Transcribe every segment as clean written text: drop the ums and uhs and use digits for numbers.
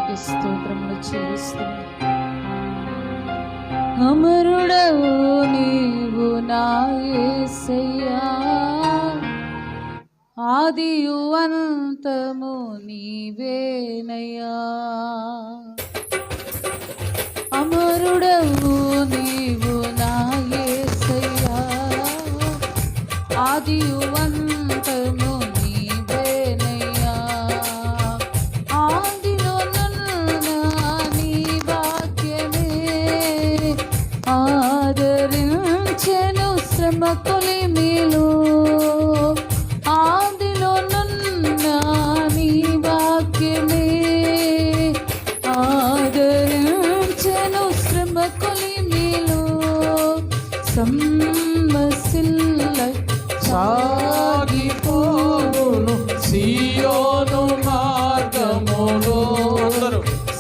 నామానికి స్తోత్రములు చెల్లిస్తున్నాను. అమరుడవు నీవు నా యేసయ్యా, ఆదియు అంతము నీవేనయ్యా. అమరుడవు నీవు నా యేసయ్యా, ఆదియు అంతము నీవేనయ్యా. ఆదిలోనున్న నీ వాక్యమే ఆదరించెను శ్రమ కొలిమిలో. ఆదిలోనున్న నీ వాక్యమే ఆదరించెను శ్రమ కొలిమిలో. సమ్మసిల్ల సాగిపోను సియోను మార్గములో,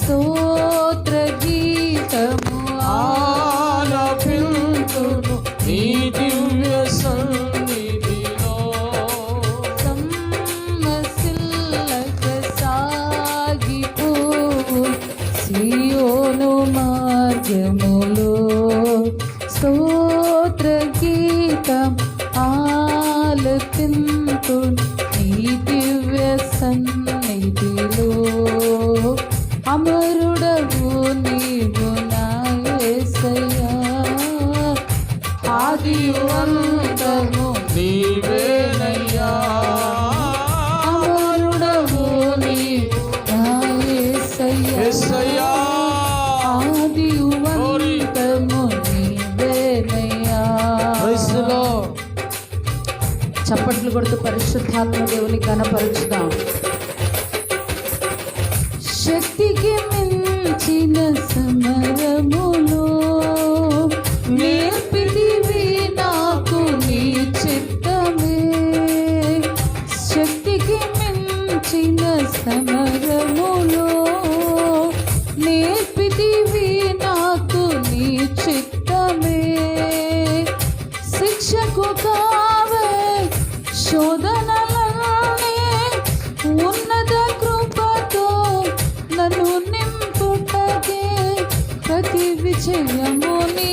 స్తోత్ర గీతము ఆలపింతును నీ దివ్య సన్నిధిలో. సమ్మసిల్లక సాగిపోవు సియోను మార్గములో, స్తోత్ర గీతం ఆలపింతు నీ దివ్య సన్నిధిలో. అమరుడవు నీవు నా యేసయ్యా, ఆదియు అంతము నీవేనయ్యా. అమరుడవు నీవు నా యేసయ్యా, యేసయ్యా, ఆదియు అంతము నీవేనయ్యా. Praise the lord. చప్పట్లు కొడుతూ పరిశుద్ధాత్మ దేవుని కనపరుచుదాం. శక్తికి మించిన సమరములో నేర్పిదివి నాకు నీ చిత్తమే. శక్తికి మించిన సమరములో నేర్పిదివి నాకు నీ చిత్తమే. శిక్షకు కావే శోధనలనే ఉన్నత కృపతో నన్ను నింపుటకే ప్రతి విజయము నీ